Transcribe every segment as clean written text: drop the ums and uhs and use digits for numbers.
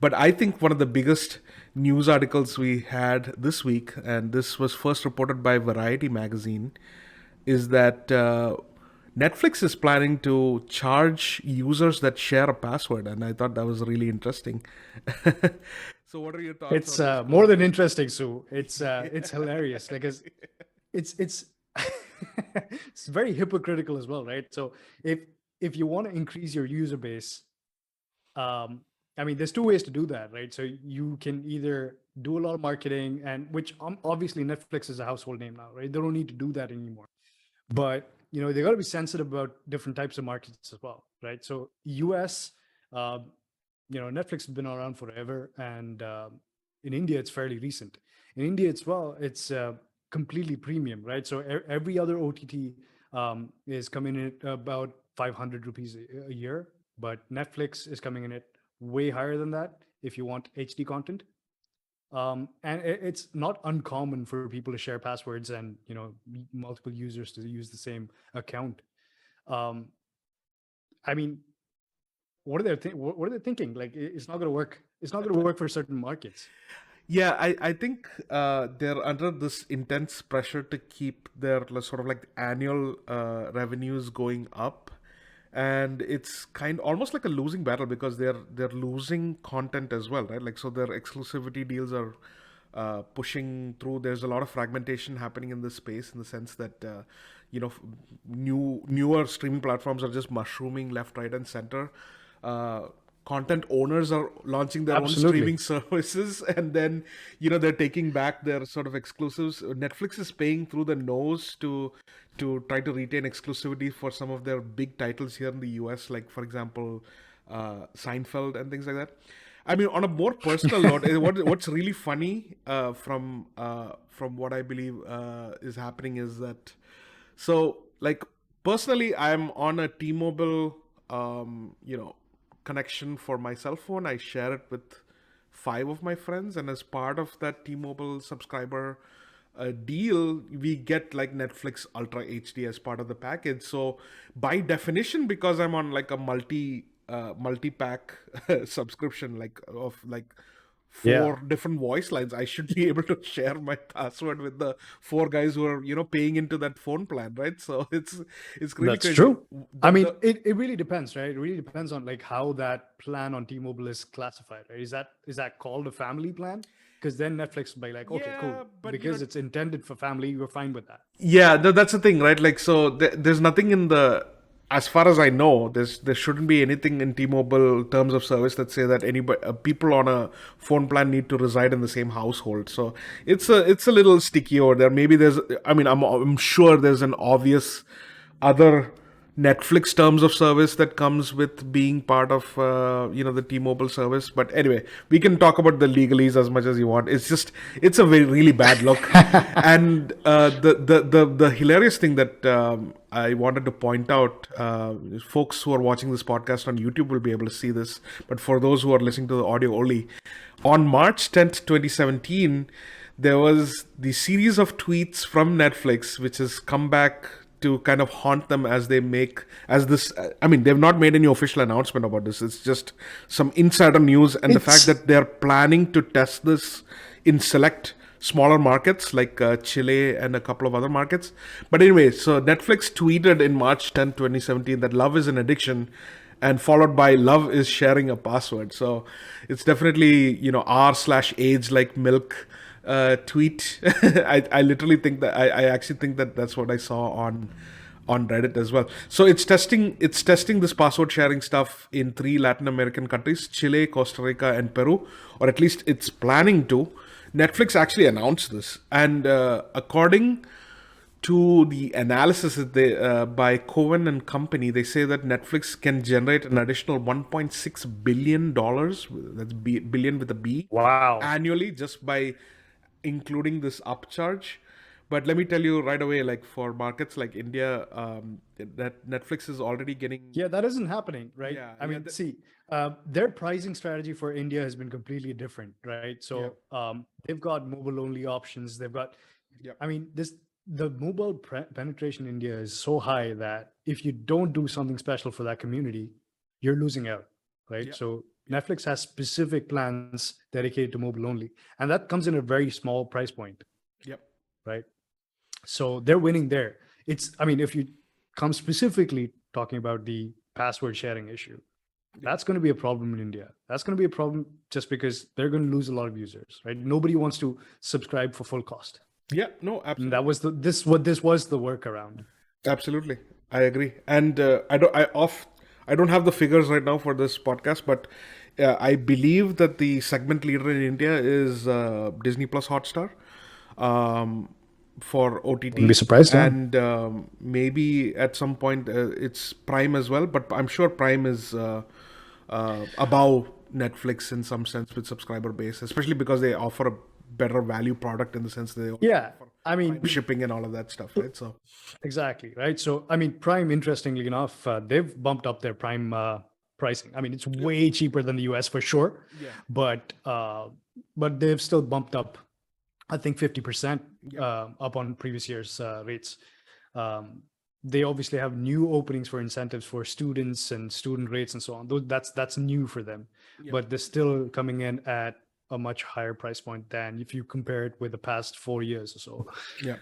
But I think one of the biggest news articles we had this week, and this was first reported by Variety magazine, is that Netflix is planning to charge users that share a password, and I thought that was really interesting. So, what are your thoughts It's on this more whole? than interesting, Sue. It's hilarious because it's it's very hypocritical as well, right? So if if you want to increase your user base, um, I mean, there's two ways to do that, right? So you can either do a lot of marketing, and which obviously Netflix is a household name now, right? They don't need to do that anymore. But they got to be sensitive about different types of markets as well, right? So US, uh, Netflix has been around forever, and in India it's fairly recent. In India as well, it's completely premium, right? So every other OTT is coming in at about 500 rupees a year, but Netflix is coming in at way higher than that if you want HD content. And it's not uncommon for people to share passwords and multiple users to use the same account. um, I mean, what are they thinking? Like, it's not going to work. It's not going to work for certain markets. Yeah, I think they're under this intense pressure to keep their sort of like annual revenues going up, and it's kind almost like a losing battle because they're losing content as well, right? Like so, their exclusivity deals are pushing through. There's a lot of fragmentation happening in this space in the sense that you know newer streaming platforms are just mushrooming left, right, and center. Uh, Content owners are launching their own Absolutely. streaming services, and then they're taking back their sort of exclusives. Netflix is paying through the nose to try to retain exclusivity for some of their big titles here in the US, like for example Seinfeld and things like that. I mean, on a more personal note, what's really funny from what I believe is happening is that like personally, I'm on a T-Mobile connection for my cell phone. I share it with five of my friends, and as part of that T-Mobile subscriber deal, we get like Netflix Ultra HD as part of the package. So by definition, because I'm on like a multi-pack subscription, like of like Yeah, four different voice lines, I should be able to share my password with the four guys who are paying into that phone plan, right? So it's really that's crazy. true. I The mean, it really depends, right? It really depends on like how that plan on T-Mobile is classified, right? Is that called a family plan? Because then Netflix will be like, okay, cool, Yeah, but because it's intended for family, we're fine with that. yeah, that's the thing, right? Like, so there's nothing in the, as far as I know, there shouldn't be anything in T-Mobile terms of service that say that anybody, people on a phone plan need to reside in the same household. So it's a little sticky over there. Maybe there's, I mean, I'm sure there's an obvious other Netflix terms of service that comes with being part of the T-Mobile service. But anyway, we can talk about the legalese as much as you want. It's a very really bad look. And the hilarious thing that I wanted to point out, folks who are watching this podcast on YouTube will be able to see this, but for those who are listening to the audio only, on March 10th, 2017, there was the series of tweets from Netflix, which has come back to kind of haunt them as they make as this. I mean, they've not made any official announcement about this. It's just some insider news, and the fact It's that they're planning to test this in select smaller markets like Chile and a couple of other markets. But anyway, so Netflix tweeted in March 10th, 2017 that love is an addiction, and followed by love is sharing a password. So it's definitely r/age like milk tweet. I literally think that I actually think that that's what I saw on Reddit as well. So it's testing this password sharing stuff in three Latin American countries: Chile, Costa Rica, and Peru, or at least it's planning to. Netflix actually announced this, and according to the analysis that by Cohen and Company, they say that Netflix can generate an additional $1.6 billion, that's billion with a B, wow. annually just by including this upcharge. But let me tell you right away, like for markets like India, that Netflix is already getting. Yeah, that isn't happening, right? Yeah, I yeah, mean, see, their pricing strategy for India has been completely different, right? yeah, So they've got mobile only options. They've got, yeah, I mean, the mobile penetration in India is so high that if you don't do something special for that community, you're losing out, right? yeah, So Netflix has specific plans dedicated to mobile only, and that comes in a very small price point, Yep. right? So they're winning there. I mean, if you come specifically talking about the password sharing issue, that's going to be a problem in India. That's going to be a problem just because they're going to lose a lot of users, right? Nobody wants to subscribe for full cost. Yeah. No. And Absolutely. that was this was the workaround. Absolutely, I agree. And I don't have the figures right now for this podcast, but I believe that the segment leader in India is Disney Plus Hotstar for Wouldn't be OTT, surprised, yeah. and maybe at some point it's Prime as well. But I'm sure Prime is above Netflix in some sense with subscriber base, especially because they offer a better value product in the sense they also Yeah, offer I mean, Prime shipping and all of that stuff, right? So exactly, right? So, I mean, Prime, interestingly enough, they've bumped up their Prime pricing. I mean, it's way cheaper than the US for sure, yeah, but they've still bumped up, I think, 50% yeah, up on previous year's rates. They obviously have new openings for incentives for students and student rates and so on. That's new for them, yeah, but they're still coming in at a much higher price point than if you compare it with the past 4 years or so. yeah.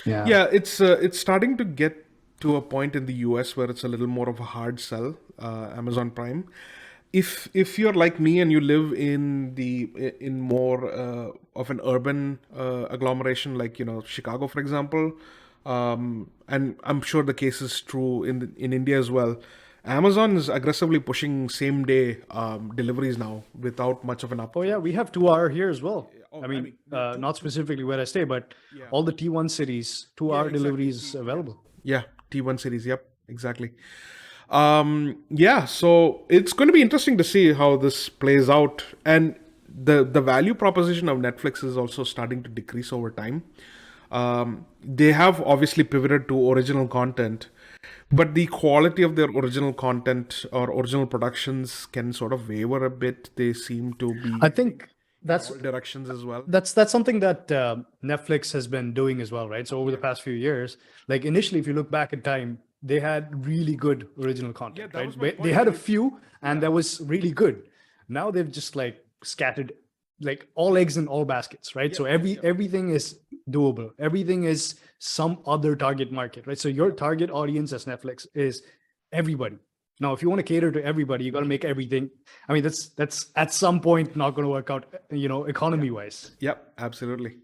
Yeah. Yeah, it's starting to get to a point in the US where it's a little more of a hard sell, Amazon Prime. If you're like me and you live in more of an urban agglomeration, like Chicago, for example, and I'm sure the case is true in India as well. Amazon is aggressively pushing same day deliveries now without much of an Oh yeah, upfront. we have 2 hour here as well. Oh, I I mean, mean, yeah, not specifically where I stay, but yeah. all the T1 cities, two Yeah, hour exactly. deliveries available. Yeah, T1 series. Yep, exactly. Yeah, so it's going to be interesting to see how this plays out, and the value proposition of Netflix is also starting to decrease over time. They have obviously pivoted to original content, but the quality of their original content or original productions can sort of waver a bit. They seem to be I think in that's all directions as well. that's something that Netflix has been doing as well, right? So over the past few years, like initially, if you look back in time, they had really good original Yeah, content, that was right? my They point. had a Like, few, and that was really good. Now they've just like scattered like all eggs in all baskets, right? So yep, yep, yep, everything is doable. Everything is some other target market, right? So your yep. target audience as Netflix is everybody. Now, if you want to cater to everybody, you got to make everything. I mean, that's at some point not going to work out, economy wise. Yep, absolutely.